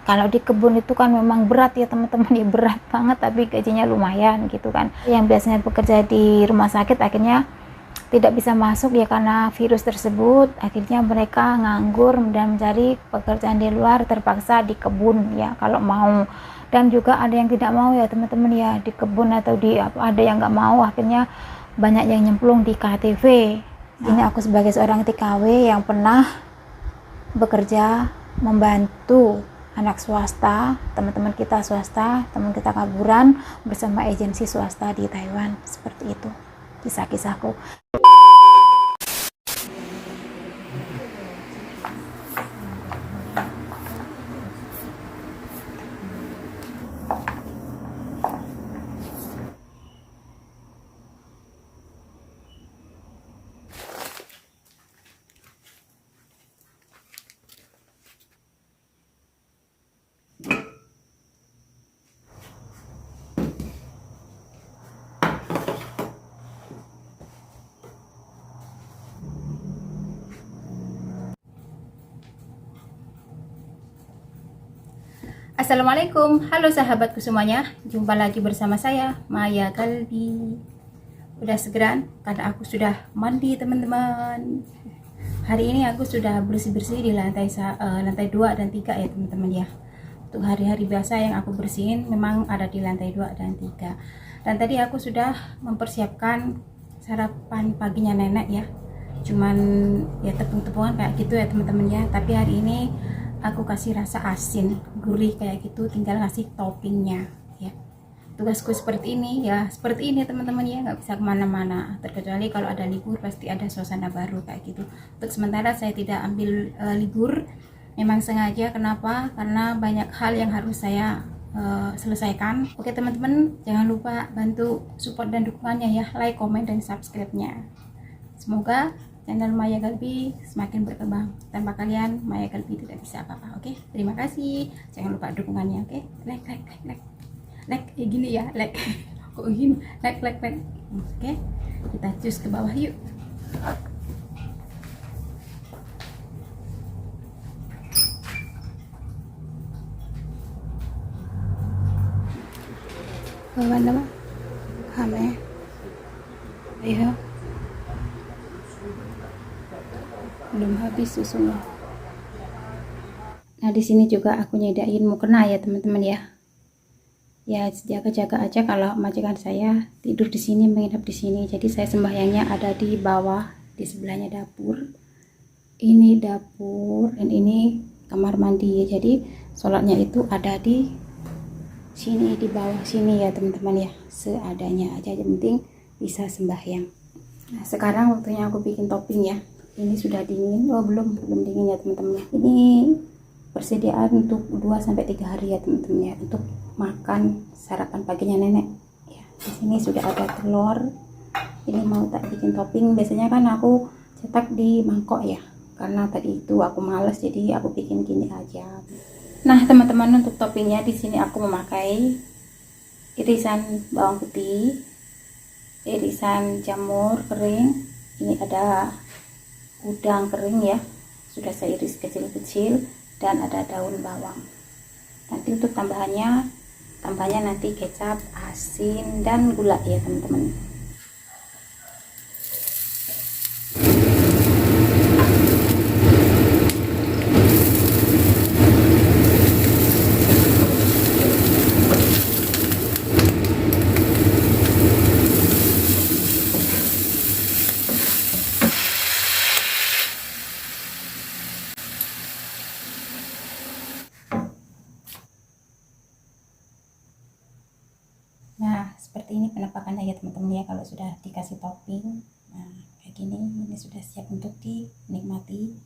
Kalau di kebun itu kan memang berat ya teman-teman, ya berat banget, tapi gajinya lumayan gitu kan. Yang biasanya bekerja di rumah sakit akhirnya tidak bisa masuk ya karena virus tersebut. Akhirnya mereka nganggur dan mencari pekerjaan di luar, terpaksa di kebun ya kalau mau. Dan juga ada yang tidak mau ya teman-teman ya, di kebun atau di ada yang nggak mau, akhirnya banyak yang nyemplung di KTV. Ini aku sebagai seorang TKW yang pernah bekerja membantu anak swasta, teman-teman kita swasta, teman kita kaburan bersama agensi swasta di Taiwan. Seperti itu kisah-kisahku. Assalamualaikum, halo sahabatku semuanya. Jumpa lagi bersama saya, Maya Kalbi. Udah segeran karena aku sudah mandi teman-teman. Hari ini aku sudah bersih-bersih di lantai 2 dan 3 ya teman-teman ya. Untuk hari-hari biasa yang aku bersihin memang ada di lantai 2 dan 3. Dan tadi aku sudah mempersiapkan sarapan paginya nenek ya. Cuman ya tepung-tepungan kayak gitu ya teman-teman ya. Tapi hari ini aku kasih rasa asin gurih kayak gitu, tinggal ngasih toppingnya ya. Tugasku seperti ini ya, seperti ini teman-teman ya, nggak bisa kemana-mana terkecuali kalau ada libur, pasti ada suasana baru kayak gitu. Untuk sementara saya tidak ambil libur, memang sengaja. Kenapa? Karena banyak hal yang harus saya selesaikan. Oke teman-teman, jangan lupa bantu support dan dukungannya ya, like, komen, dan subscribe-nya. Semoga channel Maya Kalbi semakin berkembang. Tanpa kalian Maya Kalbi tidak bisa apa-apa. Oke, terima kasih. Jangan lupa dukungannya. Oke, like kayak gini ya, like. Kok gini, like. Oke, kita cus ke bawah yuk. Bawah nama kame ayo, belum habis susunya. Nah di sini juga aku nyediain mukena ya teman-teman ya. Ya jaga-jaga aja kalau majikan saya tidur di sini, menginap di sini. Jadi saya sembahyangnya ada di bawah, di sebelahnya dapur. Ini dapur dan ini kamar mandi. Jadi sholatnya itu ada di sini, di bawah sini ya teman-teman ya. Seadanya aja, yang penting bisa sembahyang. Nah sekarang waktunya aku bikin topping ya. Ini sudah dingin. Oh belum dingin ya teman-teman. Ini persediaan untuk 2-3 hari ya teman-teman ya, untuk makan sarapan paginya nenek ya. Di sini sudah ada telur. Ini mau tak bikin topping. Biasanya kan aku cetak di mangkok ya, karena tadi itu aku males, jadi aku bikin gini aja. Nah teman-teman, untuk toppingnya di sini aku memakai irisan bawang putih, irisan jamur kering. Ini ada udang kering ya, sudah saya iris kecil-kecil, dan ada daun bawang. Nanti untuk tambahannya nanti kecap, asin, dan gula ya teman-teman. Nah seperti ini penampakannya ya teman-teman ya, kalau sudah dikasih topping. Nah kayak gini, ini sudah siap untuk dinikmati.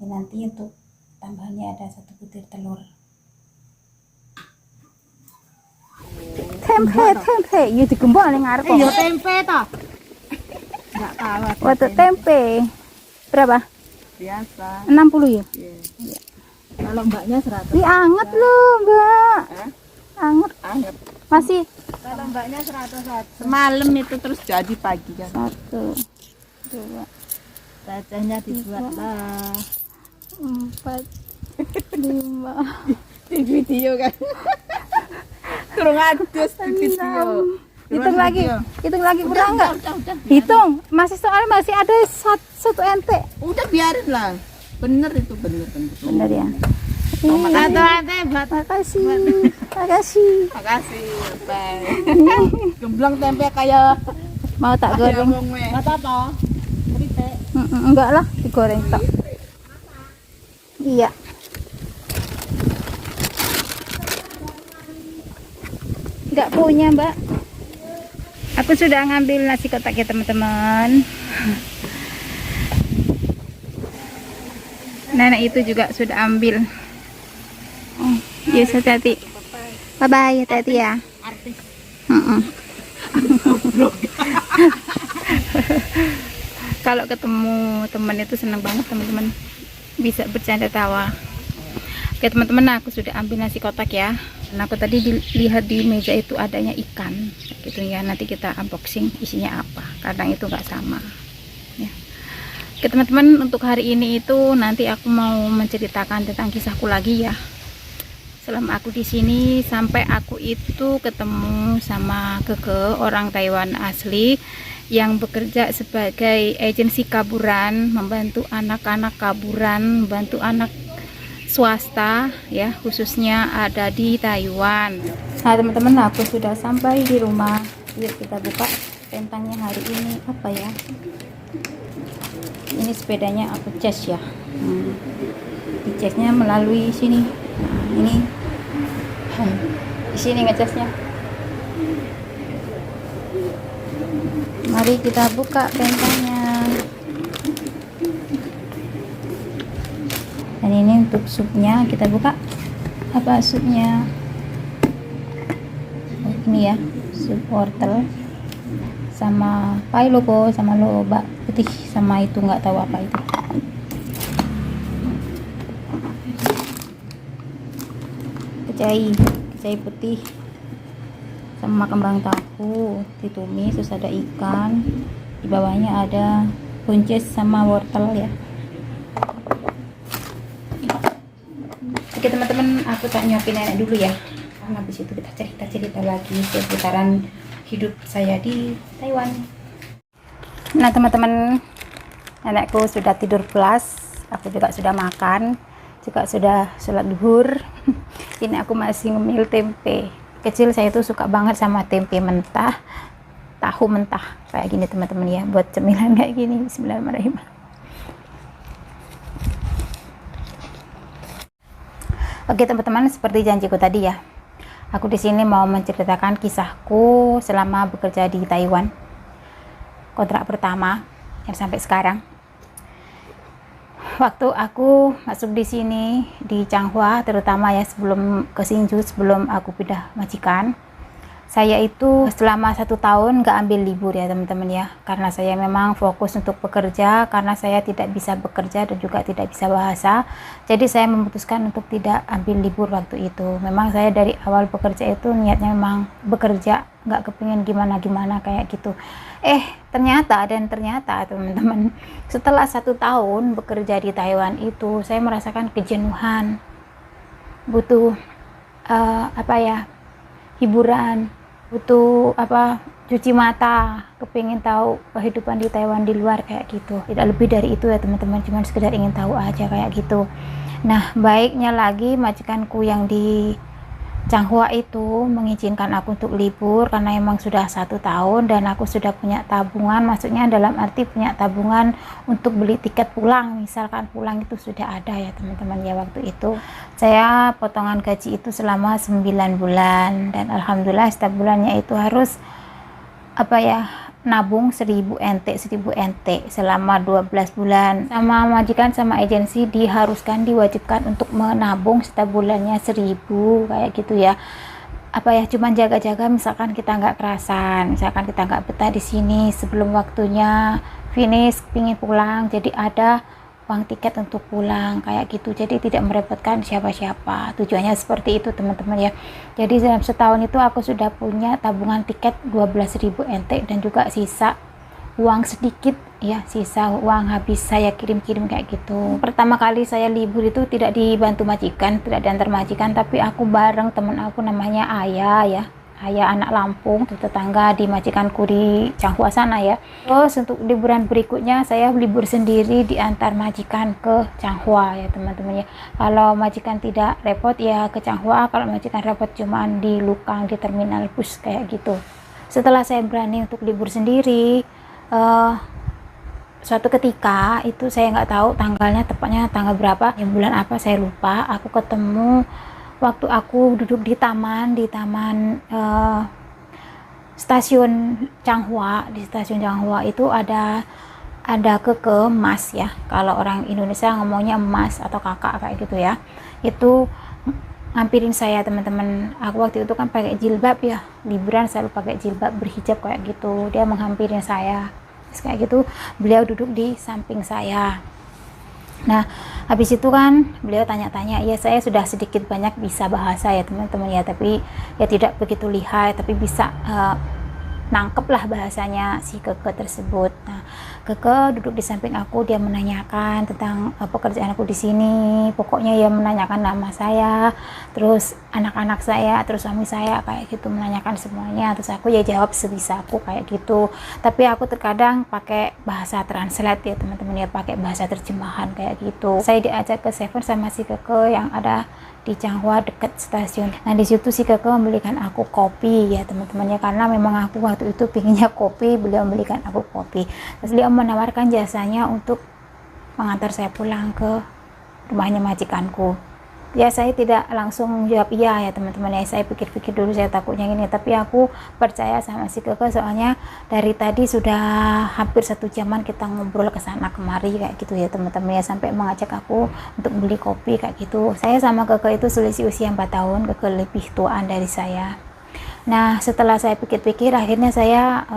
Ini nanti untuk tambahannya ada 1 butir telur. Tempe ya digembok ning ngarep. Iya tempe toh. Enggak kalah. Waktu tempe berapa? Biasa. 60 ya? Iya. Kalau mbaknya 100. Ini anget loh mbak. Anget. Anget. Masih Kalau mbaknya 100. Semalam itu terus jadi pagi kan. 1, 2, Cacahnya dibuat lah. 4, 5. di video kan. Kurang adus di video. Hitung lagi kurang nggak? Udah. Hitung, masih soalnya masih ada satu ente. Udah biarin lah. Bener itu bener. Bener ya. Oh, makasih. Makasih. Makasih. Bye. Gemblang tempe kayak Mau tak goreng? Kata apa? Enggak lah, digoreng tak. Iya. Enggak punya, Mbak. Aku sudah ngambil nasi kotak ya, teman-teman. Nenek itu juga sudah ambil. Oh, yes, hati-hati. Bye-bye, hati-hati ya. Artis. Kalau ketemu teman itu senang banget, teman-teman. Bisa bercanda tawa. Oke, teman-teman, aku sudah ambil nasi kotak ya. Dan aku tadi lihat di meja itu adanya ikan gitu ya. Nanti kita unboxing isinya apa, kadang itu nggak sama ya. Oke, teman-teman, untuk hari ini itu nanti aku mau menceritakan tentang kisahku lagi ya. Selama aku di sini sampai aku itu ketemu sama Keke, orang Taiwan asli yang bekerja sebagai agensi kaburan, membantu anak-anak kaburan, membantu anak swasta ya, khususnya ada di Taiwan. Nah, teman-teman, aku sudah sampai di rumah. Yuk kita buka tentangnya hari ini apa ya. Ini sepedanya aku cas ya. Di casnya melalui sini. Nah, ini di sini ngecasnya. Mari kita buka pentangnya. Dan ini untuk supnya, kita buka apa supnya. Oh, ini ya, sup wortel sama pai logo, sama lobak putih, sama itu nggak tahu apa itu. Kecai putih sama kembang tahu ditumis, terus ada ikan, di bawahnya ada buncis sama wortel ya. Oke, teman-teman, aku tak nyuapin nenek dulu ya, karena habis itu kita cerita lagi seputaran hidup saya di Taiwan. Nah, teman-teman, nenekku sudah tidur pulas, aku juga sudah makan, juga sudah sholat zuhur. Ini aku masih ngemil tempe. Kecil saya tuh suka banget sama tempe mentah, tahu mentah kayak gini, teman-teman ya, buat cemilan kayak gini. Bismillahirrahmanirrahim. Oke, teman-teman, seperti janjiku tadi ya, aku di sini mau menceritakan kisahku selama bekerja di Taiwan, kontrak pertama yang sampai sekarang. Waktu aku masuk di sini di Changhua, terutama ya sebelum ke Hsinchu, sebelum aku pindah majikan, saya itu selama 1 tahun nggak ambil libur ya, teman-teman ya, karena saya memang fokus untuk bekerja, karena saya tidak bisa bekerja dan juga tidak bisa bahasa. Jadi saya memutuskan untuk tidak ambil libur waktu itu. Memang saya dari awal bekerja itu niatnya memang bekerja, nggak kepingin gimana-gimana kayak gitu. Ternyata teman-teman, setelah 1 tahun bekerja di Taiwan itu saya merasakan kejenuhan, butuh hiburan, butuh cuci mata, kepingin tahu kehidupan di Taiwan di luar kayak gitu. Tidak lebih dari itu ya, teman-teman, cuma sekedar ingin tahu aja kayak gitu. Nah, baiknya lagi majikanku yang di Changhua itu mengizinkan aku untuk libur karena emang sudah 1 tahun dan aku sudah punya tabungan, maksudnya dalam arti punya tabungan untuk beli tiket pulang, misalkan pulang itu sudah ada ya, teman-teman ya. Waktu itu saya potongan gaji itu selama 9 bulan dan alhamdulillah setiap bulannya itu harus nabung 1000 NT selama 12 bulan. Sama majikan sama agensi diwajibkan untuk menabung setiap bulannya 1000 kayak gitu ya. Cuman jaga-jaga misalkan kita nggak kerasan, misalkan kita nggak betah di sini sebelum waktunya finish, pingin pulang, jadi ada uang tiket untuk pulang kayak gitu, jadi tidak merepotkan siapa-siapa. Tujuannya seperti itu, teman-teman ya. Jadi dalam setahun itu aku sudah punya tabungan tiket 12.000 NT dan juga sisa uang sedikit ya, sisa uang habis saya kirim-kirim kayak gitu. Pertama kali saya libur itu tidak dibantu majikan, tidak diantar majikan, tapi aku bareng temen aku namanya Ayah ya, Ayah anak Lampung, tetangga di majikanku di Changhua sana ya. Terus untuk liburan berikutnya saya libur sendiri diantar majikan ke Changhua ya teman-teman ya. Kalau majikan tidak repot ya ke Changhua, kalau majikan repot cuman di Lukang di terminal bus kayak gitu. Setelah saya berani untuk libur sendiri, suatu ketika itu saya nggak tahu tanggalnya tepatnya tanggal berapa, ya bulan apa saya lupa, aku ketemu waktu aku duduk di taman stasiun Changhua. Di stasiun Changhua itu ada Keke Mas ya, kalau orang Indonesia ngomongnya Mas atau kakak kayak gitu ya. Itu ngampirin saya teman-teman. Aku waktu itu kan pakai jilbab ya, liburan selalu pakai jilbab berhijab kayak gitu. Dia menghampirin saya kayak gitu, beliau duduk di samping saya. Nah habis itu kan beliau tanya-tanya, ya saya sudah sedikit banyak bisa bahasa ya teman-teman ya, tapi ya tidak begitu lihai, tapi bisa nangkep lah bahasanya si Keke tersebut. Nah Keke duduk di samping aku, dia menanyakan tentang pekerjaan aku di sini. Pokoknya ya menanyakan nama saya, terus anak-anak saya, terus suami saya kayak gitu, menanyakan semuanya. Terus aku ya jawab sebisa aku kayak gitu. Tapi aku terkadang pakai bahasa translate ya teman-teman ya, pakai bahasa terjemahan kayak gitu. Saya diajak ke Seven sama si Keke yang ada di Changhua dekat stasiun. Nah di situ si Keke membelikan aku kopi ya teman-teman ya, karena memang aku waktu itu pinginnya kopi, beliau membelikan aku kopi. Terus beliau menawarkan jasanya untuk mengantar saya pulang ke rumahnya majikanku. Ya saya tidak langsung jawab iya ya teman-teman ya, saya pikir-pikir dulu, saya takutnya gini, tapi aku percaya sama si Keke, soalnya dari tadi sudah hampir 1 jaman kita ngobrol ke sana kemari kayak gitu ya teman-teman ya, sampai mengajak aku untuk beli kopi kayak gitu. Saya sama Keke itu selisih usia 4 tahun, Keke lebih tuaan dari saya. Nah setelah saya pikir-pikir, akhirnya saya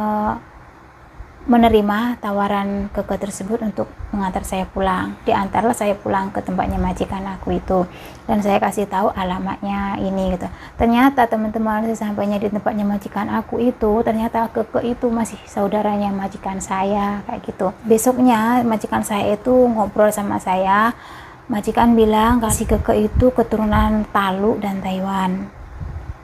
menerima tawaran Keke tersebut untuk mengantar saya pulang. Diantarlah saya pulang ke tempatnya majikan aku itu, dan saya kasih tahu alamatnya ini gitu. Ternyata teman-teman, sesampainya di tempatnya majikan aku itu, ternyata Keke itu masih saudaranya majikan saya kayak gitu. Besoknya majikan saya itu ngobrol sama saya. Majikan bilang kasih Keke itu keturunan Talu dan Taiwan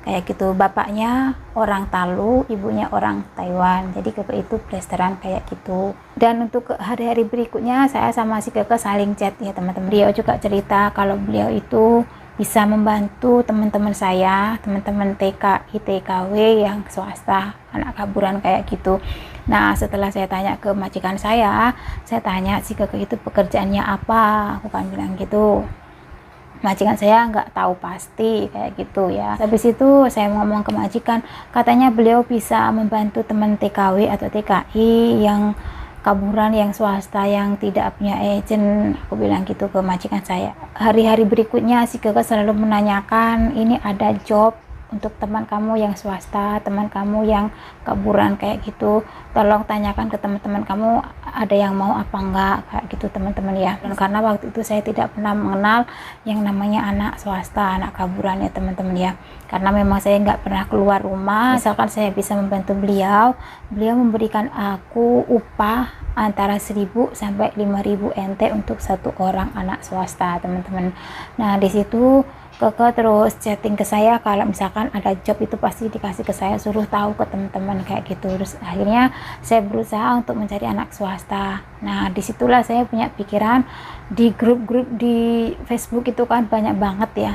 kayak gitu, bapaknya orang Talu, ibunya orang Taiwan, jadi Keke itu blasteran kayak gitu. Dan untuk hari-hari berikutnya saya sama si Keke saling chat ya teman-teman. Dia juga cerita kalau beliau itu bisa membantu teman-teman saya, teman-teman TKI TKW yang swasta, anak kaburan kayak gitu. Nah setelah saya tanya ke majikan saya tanya si Keke itu pekerjaannya apa, aku kan bilang gitu. Majikan saya nggak tahu pasti kayak gitu ya. Habis itu saya ngomong ke majikan, katanya beliau bisa membantu teman TKW atau TKI yang kaburan, yang swasta, yang tidak punya agent, aku bilang gitu ke majikan saya. Hari-hari berikutnya si Keke selalu menanyakan, ini ada job untuk teman kamu yang swasta, teman kamu yang kaburan kayak gitu, tolong tanyakan ke teman-teman kamu ada yang mau apa enggak kayak gitu teman-teman ya. Dan karena waktu itu saya tidak pernah mengenal yang namanya anak swasta, anak kaburan ya teman-teman ya, karena memang saya nggak pernah keluar rumah. Misalkan saya bisa membantu beliau memberikan aku upah antara 1.000 sampai 5.000 NT untuk satu orang anak swasta teman-teman. Nah di situ Keke terus chatting ke saya, kalau misalkan ada job itu pasti dikasih ke saya, suruh tahu ke teman-teman kayak gitu. Terus akhirnya saya berusaha untuk mencari anak swasta. Nah disitulah saya punya pikiran, di grup-grup di Facebook itu kan banyak banget ya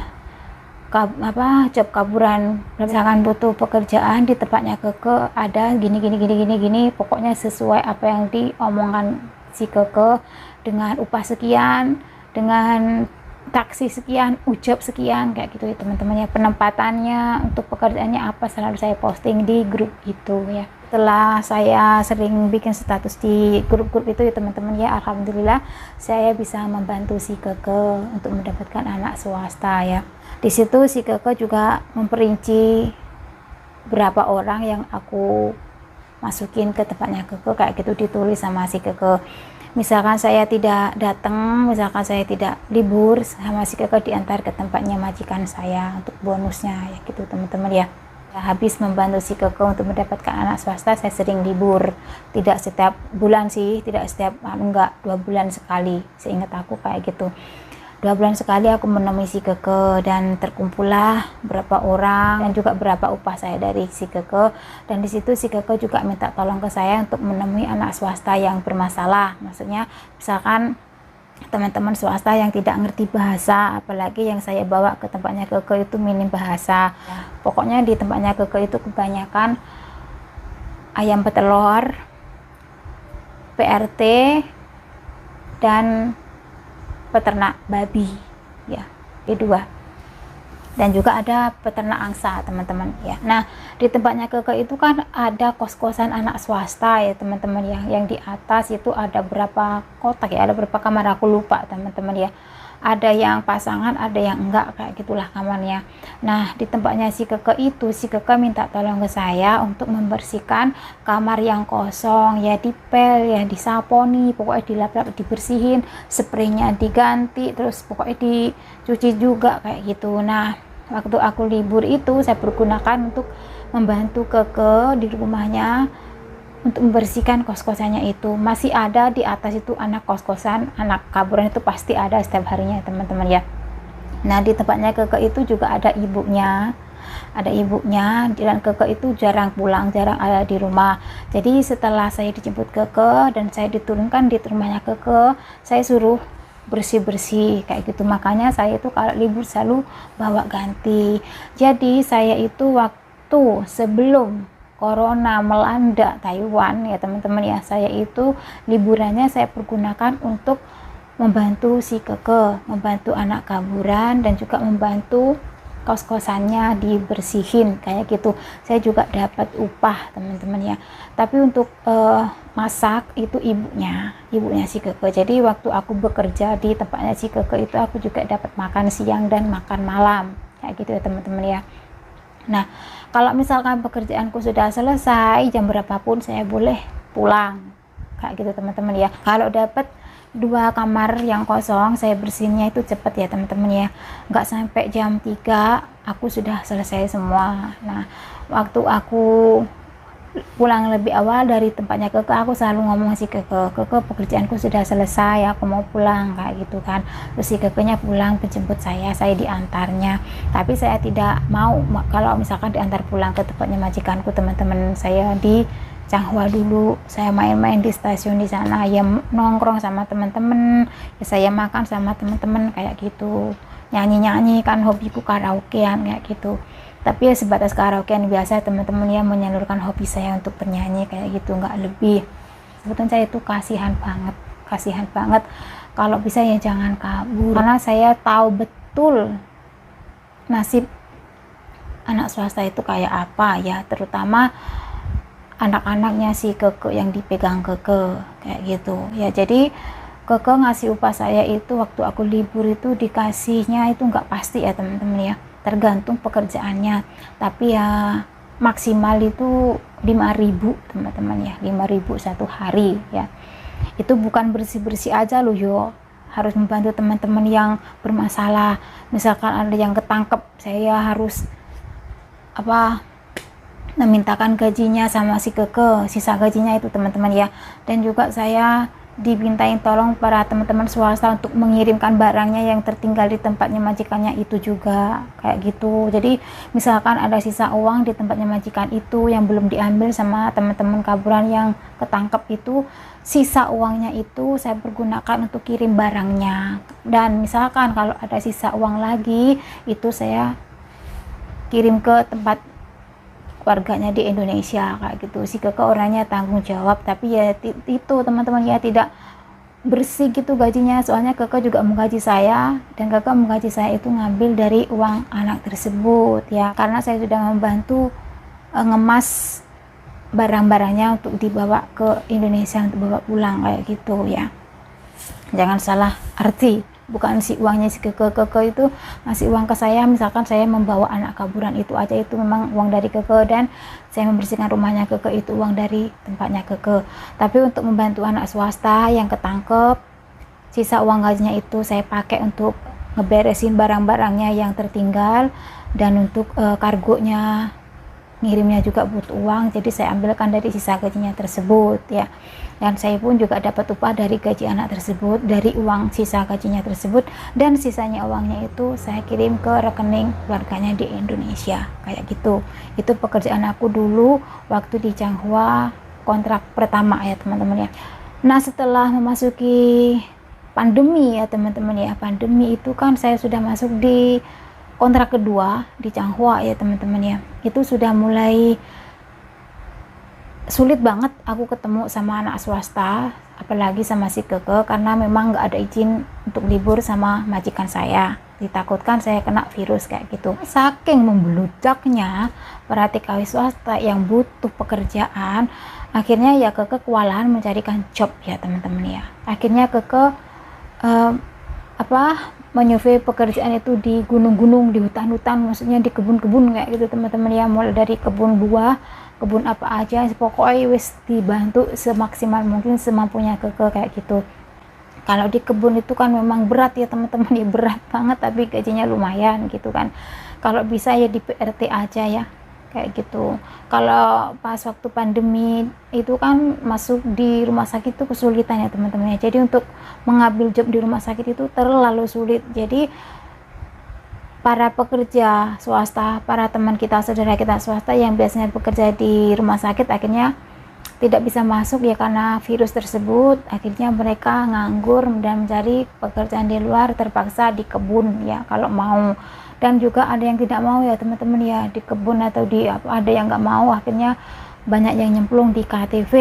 job kaburan. Misalkan butuh pekerjaan di tempatnya Keke ada gini, pokoknya sesuai apa yang diomongkan si Keke, dengan upah sekian, dengan taksi sekian, ujab sekian kayak gitu ya teman-teman ya. Penempatannya untuk pekerjaannya apa selalu saya posting di grup itu ya. Setelah saya sering bikin status di grup-grup itu ya teman-teman ya, alhamdulillah saya bisa membantu si Keke untuk mendapatkan anak swasta ya. Di situ si Keke juga memperinci berapa orang yang aku masukin ke tempatnya Keke kayak gitu, ditulis sama si Keke. Misalkan saya tidak datang, misalkan saya tidak libur, sama si Keke diantar ke tempatnya majikan saya untuk bonusnya ya gitu teman-teman ya. Habis membantu si Keke untuk mendapatkan anak swasta, saya sering libur. Tidak setiap bulan sih, tidak setiap, enggak, 2 bulan sekali. Seingat aku kayak gitu. 2 bulan sekali aku menemui si Keke, dan terkumpullah berapa orang dan juga berapa upah saya dari si Keke. Dan di situ si Keke juga minta tolong ke saya untuk menemui anak swasta yang bermasalah. Maksudnya misalkan teman-teman swasta yang tidak ngerti bahasa, apalagi yang saya bawa ke tempatnya Keke itu minim bahasa. Pokoknya di tempatnya Keke itu kebanyakan ayam petelur, PRT, dan peternak babi, ya, kedua. Dan juga ada peternak angsa, teman-teman, ya. Nah, di tempatnya Keke itu kan ada kos-kosan anak swasta, ya teman-teman, yang di atas itu ada berapa kotak, ya, ada berapa kamar aku lupa, teman-teman, ya. Ada yang pasangan, ada yang enggak, kayak gitulah kamarnya. Nah, di tempatnya si Keke itu, si Keke minta tolong ke saya untuk membersihkan kamar yang kosong, ya, dipel, ya, disaponi, pokoknya dilap-lap, dibersihin, spraynya diganti, terus pokoknya dicuci juga kayak gitu. Nah, waktu aku libur itu saya pergunakan untuk membantu Keke di rumahnya untuk membersihkan kos-kosannya itu. Masih ada di atas itu anak kos-kosan, anak kaburan itu pasti ada setiap harinya, teman-teman, ya. Nah, di tempatnya Keke itu juga ada ibunya, dan Keke itu jarang pulang, jarang ada di rumah. Jadi setelah saya dijemput Keke dan saya diturunkan di rumahnya Keke, saya suruh bersih-bersih kayak gitu. Makanya saya itu kalau libur selalu bawa ganti. Jadi saya itu waktu sebelum Corona melanda Taiwan, ya teman-teman, ya, saya itu liburannya saya pergunakan untuk membantu si Keke, membantu anak kaburan, dan juga membantu kos-kosannya dibersihin kayak gitu. Saya juga dapat upah, teman-teman, ya. Tapi untuk masak itu ibunya si Keke. Jadi waktu aku bekerja di tempatnya si Keke itu aku juga dapat makan siang dan makan malam kayak gitu, ya teman-teman, ya. Nah, kalau misalkan pekerjaanku sudah selesai, jam berapapun saya boleh pulang kayak gitu, teman-teman, ya. Kalau dapat 2 kamar yang kosong, saya bersihinnya itu cepet, ya teman-teman, ya. Nggak sampai jam 3 aku sudah selesai semua. Nah, waktu aku pulang lebih awal dari tempatnya Keke, aku selalu ngomong si Keke, pekerjaanku sudah selesai, aku mau pulang kayak gitu kan. Terus si Kekenya pulang menjemput saya diantarnya. Tapi saya tidak mau kalau misalkan diantar pulang ke tempatnya majikanku, teman-teman. Saya di Changhua dulu, saya main-main di stasiun di sana, ya, nongkrong sama teman-teman, ya, saya makan sama teman-teman kayak gitu, nyanyi-nyanyi kan, hobiku karaokean kayak gitu. Tapi ya sebatas karaokean biasa, teman-teman, ya, menyalurkan hobi saya untuk bernyanyi kayak gitu, nggak lebih. Sebetulnya saya itu kasihan banget. Kalau bisa ya jangan kabur, karena saya tahu betul nasib anak swasta itu kayak apa, ya, terutama anak-anaknya si Keke yang dipegang Keke kayak gitu, ya. Jadi Keke ngasih upah saya itu waktu aku libur itu dikasihnya itu nggak pasti, ya teman-teman, ya, tergantung pekerjaannya. Tapi ya maksimal itu 5.000, teman-teman, ya, 5.000 satu hari, ya. Itu bukan bersih-bersih aja loh, yo, harus membantu teman-teman yang bermasalah. Misalkan ada yang ketangkep, saya harus memintakan gajinya sama si Keke, sisa gajinya itu, teman-teman, ya. Dan juga saya dimintain tolong para teman-teman swasta untuk mengirimkan barangnya yang tertinggal di tempatnya majikannya itu juga kayak gitu. Jadi misalkan ada sisa uang di tempatnya majikan itu yang belum diambil sama teman-teman kaburan yang ketangkep itu, sisa uangnya itu saya pergunakan untuk kirim barangnya. Dan misalkan kalau ada sisa uang lagi, itu saya kirim ke tempat keluarganya di Indonesia kayak gitu. Si Keke orangnya tanggung jawab, tapi ya itu, teman-teman, ya, tidak bersih gitu gajinya. Soalnya Keke juga menggaji saya, dan Keke menggaji saya itu ngambil dari uang anak tersebut, ya, karena saya sudah membantu ngemas barang-barangnya untuk dibawa ke Indonesia untuk bawa pulang kayak gitu, ya. Jangan salah arti, bukan si uangnya si Keke itu ngasih uang ke saya. Misalkan saya membawa anak kaburan itu aja, itu memang uang dari Keke, dan saya membersihkan rumahnya Keke itu uang dari tempatnya Keke. Tapi untuk membantu anak swasta yang ketangkep, sisa uang gajinya itu saya pakai untuk ngeberesin barang-barangnya yang tertinggal, dan untuk kargonya ngirimnya juga butuh uang, jadi saya ambilkan dari sisa gajinya tersebut ya. Dan saya pun juga dapat upah dari gaji anak tersebut, dari uang sisa gajinya tersebut, dan sisanya uangnya itu saya kirim ke rekening keluarganya di Indonesia kayak gitu. Itu pekerjaan aku dulu waktu di Changhua, kontrak pertama ya teman-teman ya. Nah, setelah memasuki pandemi ya teman-teman ya, pandemi itu kan saya sudah masuk di kontrak kedua di Changhua ya teman-teman ya. Itu sudah mulai sulit banget aku ketemu sama anak swasta, apalagi sama si Keke, karena memang nggak ada izin untuk libur sama majikan saya, ditakutkan saya kena virus kayak gitu. Saking membeludaknya para TKW swasta yang butuh pekerjaan, akhirnya ya Keke kewalahan mencarikan job ya teman-teman ya. Akhirnya Keke menyurvei pekerjaan itu di gunung-gunung, di hutan-hutan, maksudnya di kebun-kebun kayak gitu teman-teman ya, mulai dari kebun buah, kebun apa aja, pokoknya wis dibantu semaksimal mungkin semampunya Keke kayak gitu. Kalau di kebun itu kan memang berat ya teman-teman ya, berat banget, tapi gajinya lumayan gitu kan. Kalau bisa ya di PRT aja ya kayak gitu. Kalau pas waktu pandemi itu kan masuk di rumah sakit itu kesulitan ya teman-teman ya. Jadi untuk mengambil job di rumah sakit itu terlalu sulit. Jadi para pekerja swasta, para teman kita, saudara kita swasta yang biasanya bekerja di rumah sakit akhirnya tidak bisa masuk ya karena virus tersebut. Akhirnya mereka nganggur dan mencari pekerjaan di luar, terpaksa di kebun ya kalau mau. Dan juga ada yang tidak mau ya teman-teman ya, di kebun atau di ada yang nggak mau, akhirnya banyak yang nyemplung di KTV.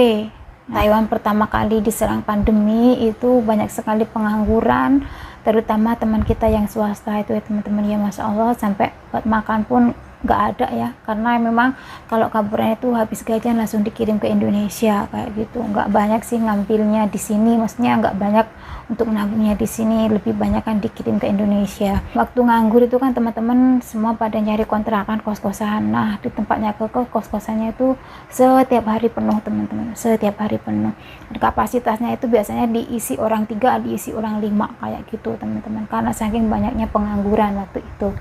Taiwan pertama kali diserang pandemi itu banyak sekali pengangguran, terutama teman kita yang swasta itu ya teman-teman ya, Masya Allah, sampai buat makan pun nggak ada ya, karena memang kalau kaburannya itu habis gajian langsung dikirim ke Indonesia kayak gitu. Nggak banyak sih ngambilnya di sini, maksudnya nggak banyak untuk menabungnya di sini, lebih banyak kan dikirim ke Indonesia. Waktu nganggur itu kan teman-teman semua pada nyari kontrakan, kos-kosan. Nah, di tempatnya Keke kos-kosannya itu setiap hari penuh teman-teman, setiap hari penuh. Kapasitasnya itu biasanya diisi orang 3, diisi orang 5 kayak gitu teman-teman, karena saking banyaknya pengangguran waktu itu.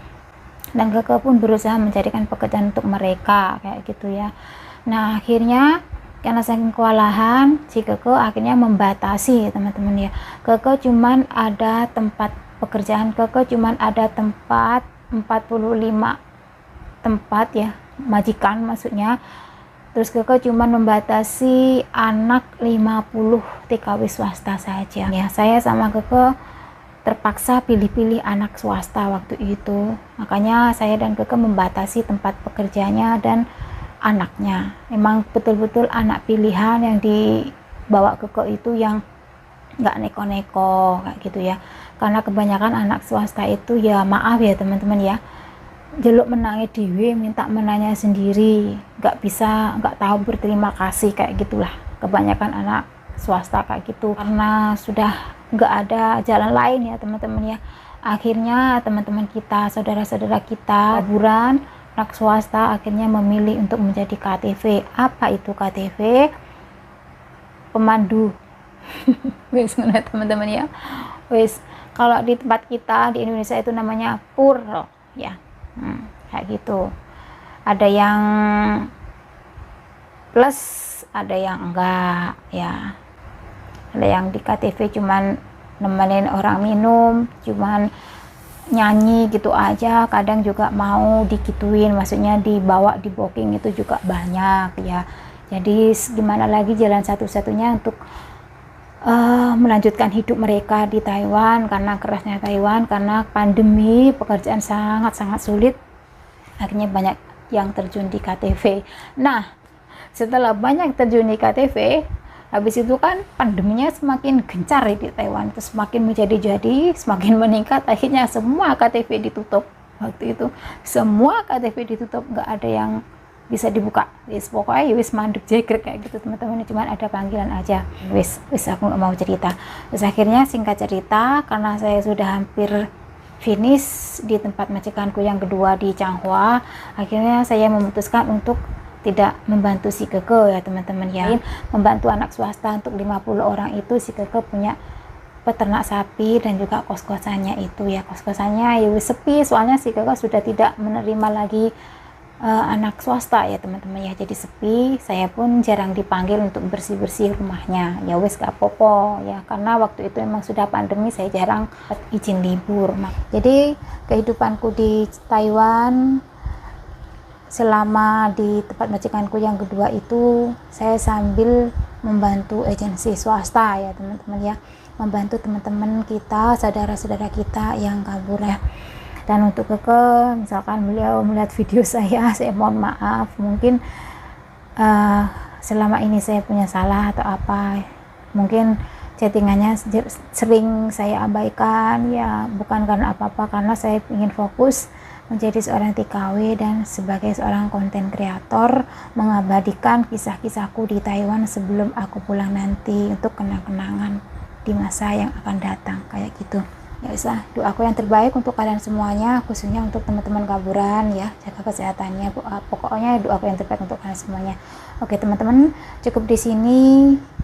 Dan Keke pun berusaha mencarikan pekerjaan untuk mereka kayak gitu ya. Nah, akhirnya karena saking kewalahan, si Keke akhirnya membatasi teman-teman ya. Keke cuman ada tempat pekerjaan, Keke cuman ada tempat 45 tempat ya, majikan maksudnya. Terus Keke cuman membatasi anak 50 TKW swasta saja ya. Saya sama Keke terpaksa pilih-pilih anak swasta waktu itu, makanya saya dan Keke membatasi tempat pekerjaannya dan anaknya. Memang betul-betul anak pilihan yang dibawa Keke itu yang nggak neko-neko kayak gitu ya, karena kebanyakan anak swasta itu ya maaf ya teman-teman ya, jeluk menangnya dewe, minta menanya sendiri, nggak tahu berterima kasih kayak gitulah kebanyakan anak swasta kayak gitu, karena sudah nggak ada jalan lain ya teman-teman ya. Akhirnya teman-teman kita, saudara-saudara kita kaburan anak swasta akhirnya memilih untuk menjadi KTV. Apa itu KTV? Pemandu. Wes teman-teman ya. Wes kalau di tempat kita di Indonesia itu namanya pur ya. Kayak gitu. Ada yang plus, ada yang enggak ya. Ada yang di KTV cuman nemenin orang minum, cuman nyanyi gitu aja, kadang juga mau dikituin, maksudnya dibawa di booking itu juga banyak ya. Jadi gimana lagi jalan satu-satunya untuk melanjutkan hidup mereka di Taiwan, karena kerasnya Taiwan, karena pandemi, pekerjaan sangat-sangat sulit, akhirnya banyak yang terjun di KTV. Nah, setelah banyak terjun di KTV, habis itu kan pandeminya semakin gencar di Taiwan, terus semakin menjadi-jadi, semakin meningkat, akhirnya semua KTV ditutup. Waktu itu semua KTV ditutup, nggak ada yang bisa dibuka. Pokoknya wis mandek jegrek kayak gitu teman-teman, cuma ada panggilan aja. Wis aku nggak mau cerita. Terus akhirnya singkat cerita, karena saya sudah hampir finish di tempat majikanku yang kedua di Changhua, akhirnya saya memutuskan untuk tidak membantu si Keke ya teman-teman ya, membantu anak swasta untuk 50 orang itu. Si Keke punya peternak sapi dan juga kos-kosannya itu ya, kos-kosannya ya sepi, soalnya si Keke sudah tidak menerima lagi anak swasta ya teman-teman ya, jadi sepi. Saya pun jarang dipanggil untuk bersih-bersih rumahnya. Ya wes gak popo ya, karena waktu itu emang sudah pandemi, saya jarang izin libur. Jadi kehidupanku di Taiwan selama di tempat majikanku yang kedua itu, saya sambil membantu agensi swasta ya teman-teman ya, membantu teman-teman kita, saudara-saudara kita yang kabur ya. Dan untuk Keke, misalkan beliau melihat video saya mohon maaf, mungkin selama ini saya punya salah atau apa, mungkin chattingannya sering saya abaikan ya, bukan karena apa-apa, karena saya ingin fokus menjadi seorang TKW dan sebagai seorang konten kreator, mengabadikan kisah-kisahku di Taiwan sebelum aku pulang nanti untuk kenang-kenangan di masa yang akan datang kayak gitu. Ya usah, doaku yang terbaik untuk kalian semuanya, khususnya untuk teman-teman kaburan ya, jaga kesehatannya. Pokoknya doaku yang terbaik untuk kalian semuanya. Oke teman-teman, cukup di sini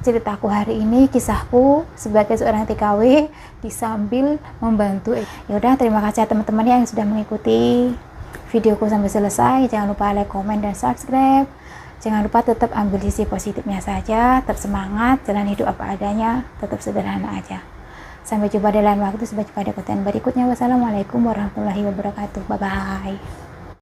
ceritaku hari ini, kisahku sebagai seorang TKW di sambil membantu. Ya udah, terima kasih teman-teman yang sudah mengikuti videoku sampai selesai. Jangan lupa like, komen, dan subscribe. Jangan lupa tetap ambil sisi positifnya saja, tetap semangat, jalan hidup apa adanya, tetap sederhana aja. Sampai jumpa di lain waktu, sampai jumpa di konten berikutnya. Wassalamualaikum warahmatullahi wabarakatuh. Bye bye.